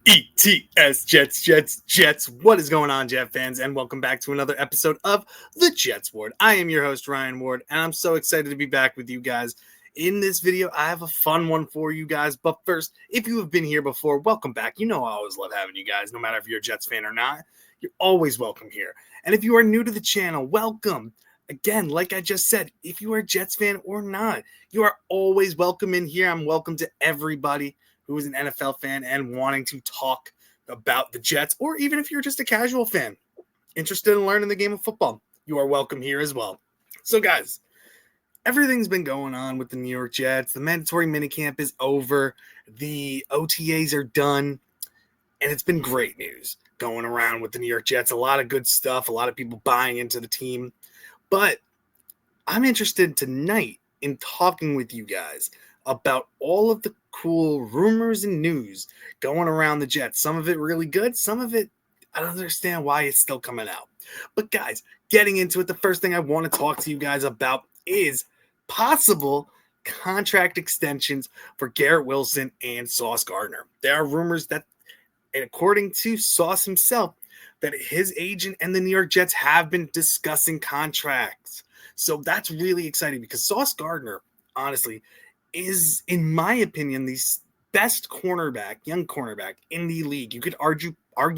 ETS Jets. What is going on, Jet fans? And welcome back to another episode of the Jets Ward. I am your host, Ryan Ward, and I'm so excited to be back with you guys. In this video, I have a fun one for you guys. But first, if you have been here before, welcome back. You know I always love having you guys, no matter if you're a Jets fan or not. You're always welcome here. And if you are new to the channel, welcome. Again, like I just said, if you are a Jets fan or not, you are always welcome in here. I'm welcome to everybody who is an NFL fan and wanting to talk about the Jets, or even if you're just a casual fan interested in learning the game of football, you are welcome here as well. So guys, everything's been going on with the New York Jets. The mandatory minicamp is over. The OTAs are done. And it's been great news going around with the New York Jets. A lot of good stuff. A lot of people buying into the team. But I'm interested tonight in talking with you guys about all of the cool rumors and news going around the Jets. Some of it really good. Some of it, I don't understand why it's still coming out. But guys, getting into it, the first thing I want to talk to you guys about is possible contract extensions for Garrett Wilson and Sauce Gardner. There are rumors that, and according to Sauce himself, that his agent and the New York Jets have been discussing contracts. So that's really exciting because Sauce Gardner, honestly, is, in my opinion, the best cornerback, young cornerback in the league. You could argue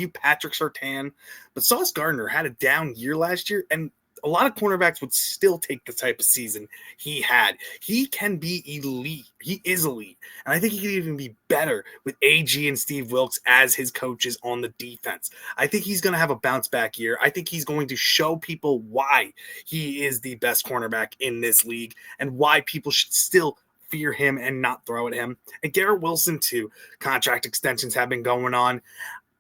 Patrick Surtain, but Sauce Gardner had a down year last year, and a lot of cornerbacks would still take the type of season he had. He can be elite. He is elite. And I think he could even be better with AG and Steve Wilks as his coaches on the defense. I think he's going to have a bounce back year. I think he's going to show people why he is the best cornerback in this league and why people should still fear him and not throw at him. And Garrett Wilson, too. Contract extensions have been going on.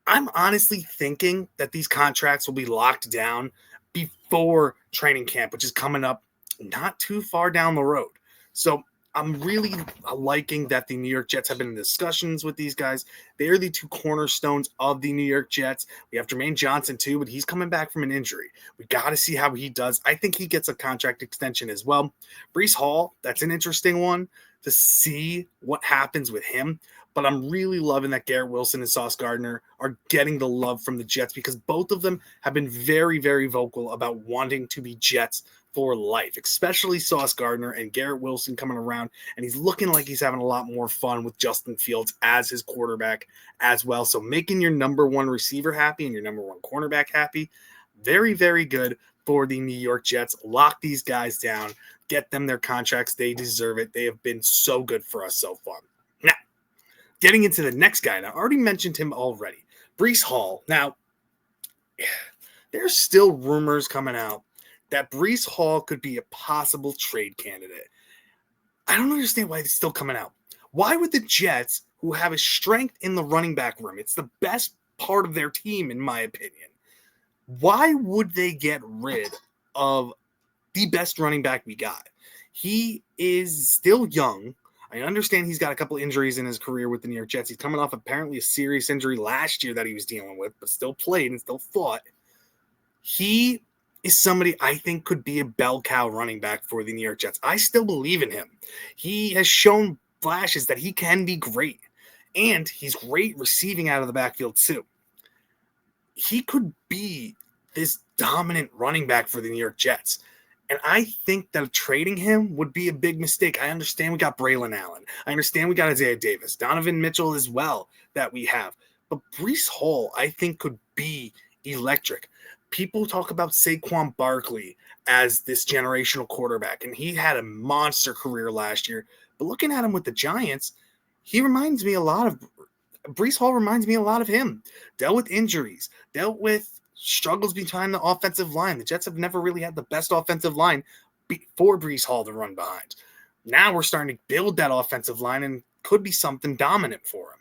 I'm honestly thinking that these contracts will be locked down before training camp, which is coming up not too far down the road. So I'm really liking that the New York Jets have been in discussions with these guys. They are the two cornerstones of the New York Jets. We have Jermaine Johnson too, but he's coming back from an injury. We got to see how he does. I think he gets a contract extension as well. Breece Hall, that's an interesting one to see what happens with him. But I'm really loving that Garrett Wilson and Sauce Gardner are getting the love from the Jets because both of them have been very, very vocal about wanting to be Jets for life, especially Sauce Gardner and Garrett Wilson coming around. And he's looking like he's having a lot more fun with Justin Fields as his quarterback as well. So making your number one receiver happy and your number one cornerback happy, very, very good for the New York Jets. Lock these guys down, get them their contracts. They deserve it. They have been so good for us so far. Now, getting into the next guy, and I already mentioned him already, Breece Hall. Now, there's still rumors coming out that Breece Hall could be a possible trade candidate. I don't understand why it's still coming out. Why would the Jets, who have a strength in the running back room, it's the best part of their team, in my opinion, why would they get rid of the best running back we got? He is still young. I understand he's got a couple injuries in his career with the New York Jets. He's coming off apparently a serious injury last year that he was dealing with, but still played and still fought. He is somebody I think could be a bell cow running back for the New York Jets. I still believe in him. He has shown flashes that he can be great, and he's great receiving out of the backfield too. He could be this dominant running back for the New York Jets. And I think that trading him would be a big mistake. I understand we got Braylon Allen. I understand we got Isaiah Davis, Donovan Mitchell as well that we have. But Breece Hall, I think, could be electric. People talk about Saquon Barkley as this generational quarterback, and he had a monster career last year. But looking at him with the Giants, he reminds me a lot of Breece Hall reminds me a lot of him. Dealt with injuries, dealt with struggles behind the offensive line. The Jets have never really had the best offensive line for Breece Hall to run behind. Now we're starting to build that offensive line and could be something dominant for him.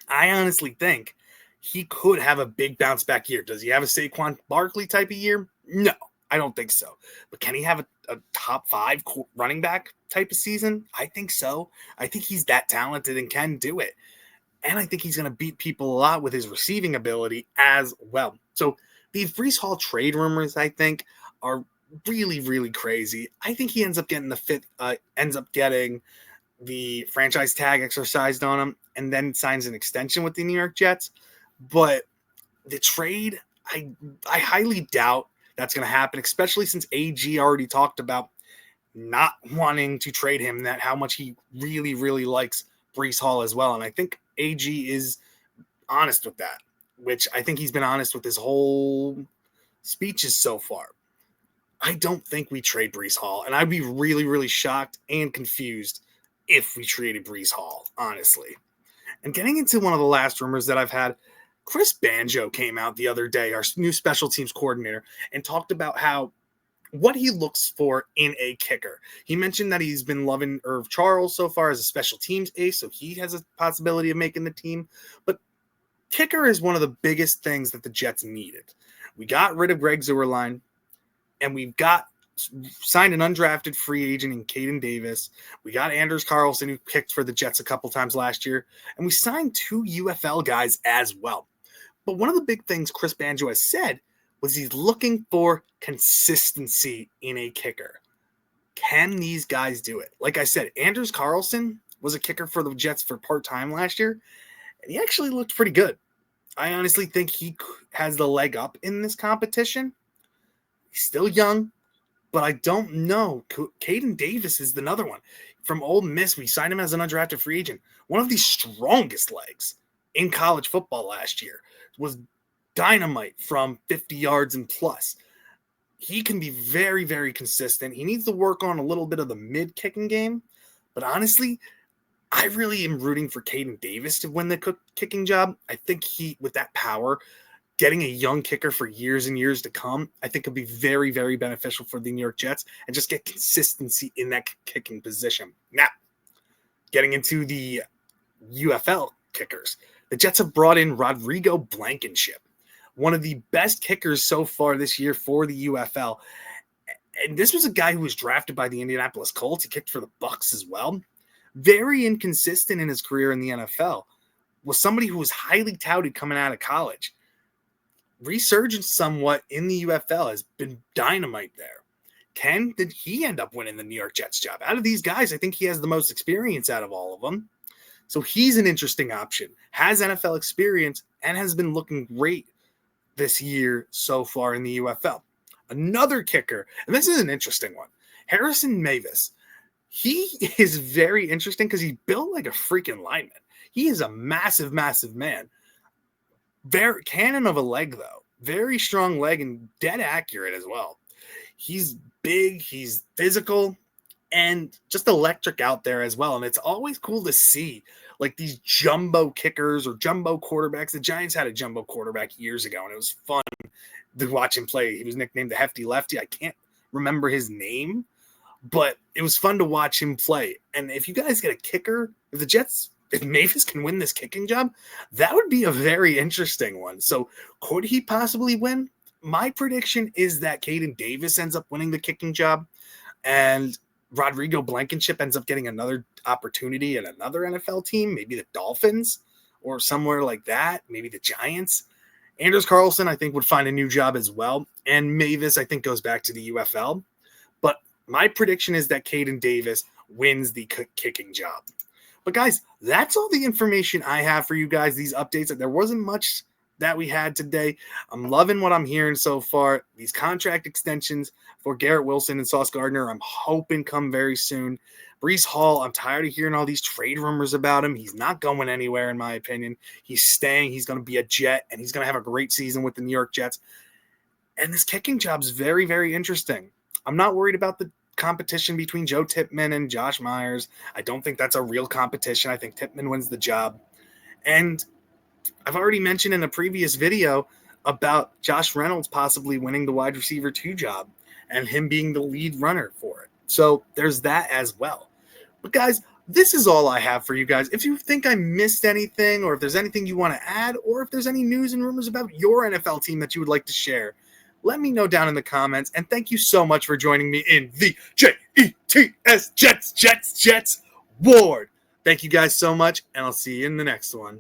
I honestly think he could have a big bounce back year. Does he have a Saquon Barkley type of year? No, I don't think so. But can he have a top 5 running back type of season? I think so. I think he's that talented and can do it. And I think he's going to beat people a lot with his receiving ability as well. So these Breece Hall trade rumors, I think, are really, really crazy. I think he ends up getting the franchise tag exercised on him and then signs an extension with the New York Jets. But the trade, I highly doubt that's going to happen, especially since AG already talked about not wanting to trade him, that how much he really, really likes Breece Hall as well. And I think AG is honest with that, which I think he's been honest with his whole speeches so far. I don't think we trade Breece Hall, and I'd be really, really shocked and confused if we traded Breece Hall, honestly. And getting into one of the last rumors that I've had, Chris Banjo came out the other day, our new special teams coordinator, and talked about what he looks for in a kicker. He mentioned that he's been loving Irv Charles so far as a special teams ace, so he has a possibility of making the team. But kicker is one of the biggest things that the Jets needed. We got rid of Greg Zuerlein, and we've signed an undrafted free agent in Caden Davis. We got Anders Carlson, who kicked for the Jets a couple times last year, and we signed 2 UFL guys as well. But one of the big things Chris Banjo has said was he's looking for consistency in a kicker. Can these guys do it? Like I said, Anders Carlson was a kicker for the Jets for part-time last year, and he actually looked pretty good. I honestly think he has the leg up in this competition. He's still young, but I don't know. Caden Davis is another one. From Ole Miss, we signed him as an undrafted free agent. One of the strongest legs in college football last year. Was dynamite from 50 yards and plus. He can be very, very consistent. He needs to work on a little bit of the mid-kicking game. But honestly, I really am rooting for Caden Davis to win the kicking job. I think with that power, getting a young kicker for years and years to come, I think could be very, very beneficial for the New York Jets and just get consistency in that kicking position. Now, getting into the UFL kickers. The Jets have brought in Rodrigo Blankenship, one of the best kickers so far this year for the UFL. And this was a guy who was drafted by the Indianapolis Colts. He kicked for the Bucs as well. Very inconsistent in his career in the NFL. Was somebody who was highly touted coming out of college. Resurgence somewhat in the UFL, has been dynamite there. Did he end up winning the New York Jets job? Out of these guys, I think he has the most experience out of all of them. So he's an interesting option, has NFL experience, and has been looking great this year so far in the UFL. Another kicker, and this is an interesting one, Harrison Mavis. He is very interesting because he's built like a freaking lineman. He is a massive, massive man. Very cannon of a leg, though. Very strong leg and dead accurate as well. He's big, he's physical, and just electric out there as well. And it's always cool to see like these jumbo kickers or jumbo quarterbacks. The Giants had a jumbo quarterback years ago, and it was fun to watch him play. He was nicknamed the Hefty Lefty. I can't remember his name, but it was fun to watch him play. And if you guys get a kicker, if Mavis can win this kicking job, that would be a very interesting one. So could he possibly win? My prediction is that Caden Davis ends up winning the kicking job, and Rodrigo Blankenship ends up getting another opportunity at another NFL team, maybe the Dolphins or somewhere like that, maybe the Giants. Anders Carlson, I think, would find a new job as well. And Mavis, I think, goes back to the UFL. But my prediction is that Caden Davis wins the kicking job. But guys, that's all the information I have for you guys, these updates. There wasn't much that we had today. I'm loving what I'm hearing so far. These contract extensions for Garrett Wilson and Sauce Gardner, I'm hoping come very soon. Breece Hall, I'm tired of hearing all these trade rumors about him. He's not going anywhere, in my opinion. He's staying. He's going to be a Jet, and he's going to have a great season with the New York Jets. And this kicking job is very, very interesting. I'm not worried about the competition between Joe Tippmann and Josh Myers. I don't think that's a real competition. I think Tippmann wins the job. And I've already mentioned in a previous video about Josh Reynolds possibly winning the wide receiver 2 job and him being the lead runner for it. So there's that as well. But guys, this is all I have for you guys. If you think I missed anything, or if there's anything you want to add, or if there's any news and rumors about your NFL team that you would like to share, let me know down in the comments. And thank you so much for joining me in the JETS Jets Ward. Thank you guys so much, and I'll see you in the next one.